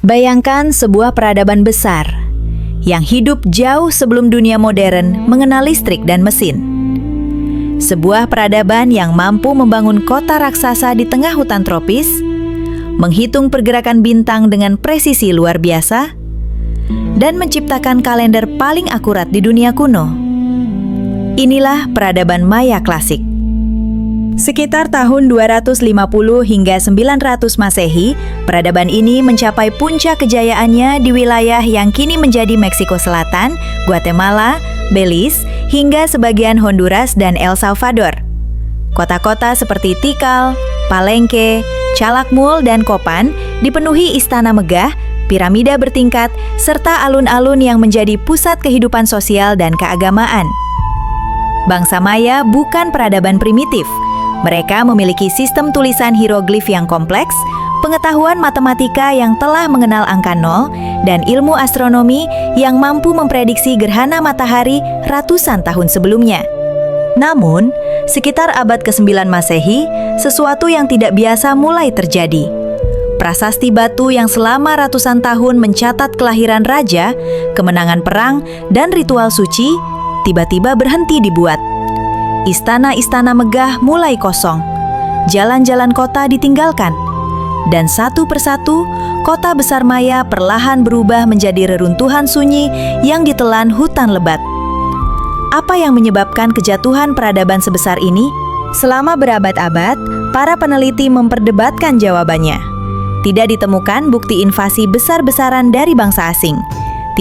Bayangkan sebuah peradaban besar yang hidup jauh sebelum dunia modern mengenal listrik dan mesin. Sebuah peradaban yang mampu membangun kota raksasa di tengah hutan tropis, menghitung pergerakan bintang dengan presisi luar biasa, dan menciptakan kalender paling akurat di dunia kuno. Inilah peradaban Maya klasik. Sekitar tahun 250 hingga 900 Masehi, peradaban ini mencapai puncak kejayaannya di wilayah yang kini menjadi Meksiko Selatan, Guatemala, Belize, hingga sebagian Honduras dan El Salvador. Kota-kota seperti Tikal, Palenque, Calakmul, dan Copan dipenuhi istana megah, piramida bertingkat, serta alun-alun yang menjadi pusat kehidupan sosial dan keagamaan. Bangsa Maya bukan peradaban primitif. Mereka memiliki sistem tulisan hieroglif yang kompleks, pengetahuan matematika yang telah mengenal angka 0, dan ilmu astronomi yang mampu memprediksi gerhana matahari ratusan tahun sebelumnya. Namun, sekitar abad ke-9 Masehi, sesuatu yang tidak biasa mulai terjadi. Prasasti batu yang selama ratusan tahun mencatat kelahiran raja, kemenangan perang, dan ritual suci, tiba-tiba berhenti dibuat. Istana-istana megah mulai kosong, jalan-jalan kota ditinggalkan, dan satu persatu, kota besar Maya perlahan berubah menjadi reruntuhan sunyi yang ditelan hutan lebat. Apa yang menyebabkan kejatuhan peradaban sebesar ini? Selama berabad-abad, para peneliti memperdebatkan jawabannya. Tidak ditemukan bukti invasi besar-besaran dari bangsa asing.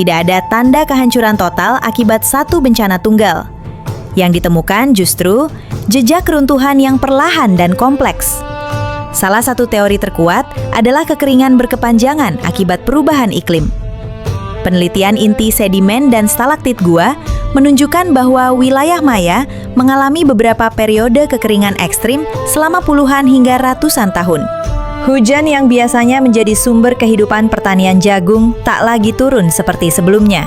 Tidak ada tanda kehancuran total akibat satu bencana tunggal. Yang ditemukan justru jejak runtuhan yang perlahan dan kompleks. Salah satu teori terkuat adalah kekeringan berkepanjangan akibat perubahan iklim. Penelitian inti sedimen dan stalaktit gua menunjukkan bahwa wilayah Maya mengalami beberapa periode kekeringan ekstrim selama puluhan hingga ratusan tahun. Hujan yang biasanya menjadi sumber kehidupan pertanian jagung tak lagi turun seperti sebelumnya.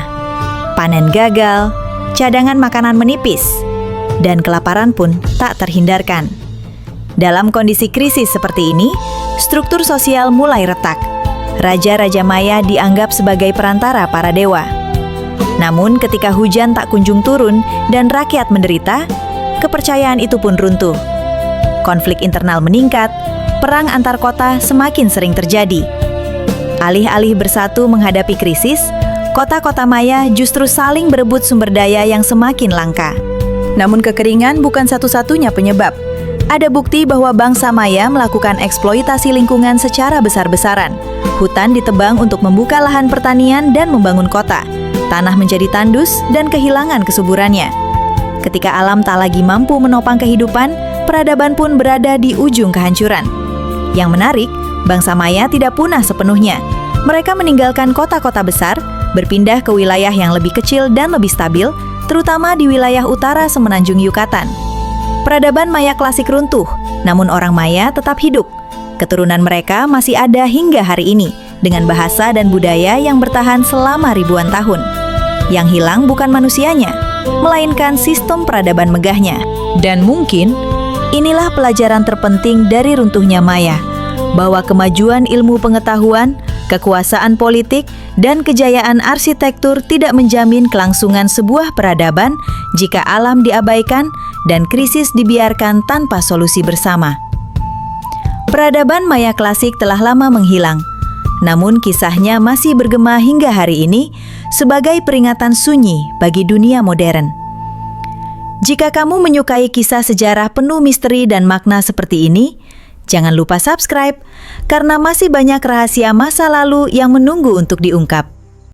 Panen gagal, cadangan makanan menipis, dan kelaparan pun tak terhindarkan. Dalam kondisi krisis seperti ini, struktur sosial mulai retak. Raja-raja Maya dianggap sebagai perantara para dewa. Namun ketika hujan tak kunjung turun dan rakyat menderita, kepercayaan itu pun runtuh. Konflik internal meningkat, perang antar kota semakin sering terjadi. Alih-alih bersatu menghadapi krisis, kota-kota Maya justru saling berebut sumber daya yang semakin langka. Namun kekeringan bukan satu-satunya penyebab. Ada bukti bahwa bangsa Maya melakukan eksploitasi lingkungan secara besar-besaran. Hutan ditebang untuk membuka lahan pertanian dan membangun kota. Tanah menjadi tandus dan kehilangan kesuburannya. Ketika alam tak lagi mampu menopang kehidupan, peradaban pun berada di ujung kehancuran. Yang menarik, bangsa Maya tidak punah sepenuhnya. Mereka meninggalkan kota-kota besar, berpindah ke wilayah yang lebih kecil dan lebih stabil, terutama di wilayah utara semenanjung Yucatan. Peradaban Maya klasik runtuh, namun orang Maya tetap hidup. Keturunan mereka masih ada hingga hari ini, dengan bahasa dan budaya yang bertahan selama ribuan tahun. Yang hilang bukan manusianya, melainkan sistem peradaban megahnya. Dan mungkin, inilah pelajaran terpenting dari runtuhnya Maya, bahwa kemajuan ilmu pengetahuan, kekuasaan politik, dan kejayaan arsitektur tidak menjamin kelangsungan sebuah peradaban jika alam diabaikan dan krisis dibiarkan tanpa solusi bersama. Peradaban Maya klasik telah lama menghilang, namun kisahnya masih bergema hingga hari ini sebagai peringatan sunyi bagi dunia modern. Jika kamu menyukai kisah sejarah penuh misteri dan makna seperti ini, jangan lupa subscribe, karena masih banyak rahasia masa lalu yang menunggu untuk diungkap.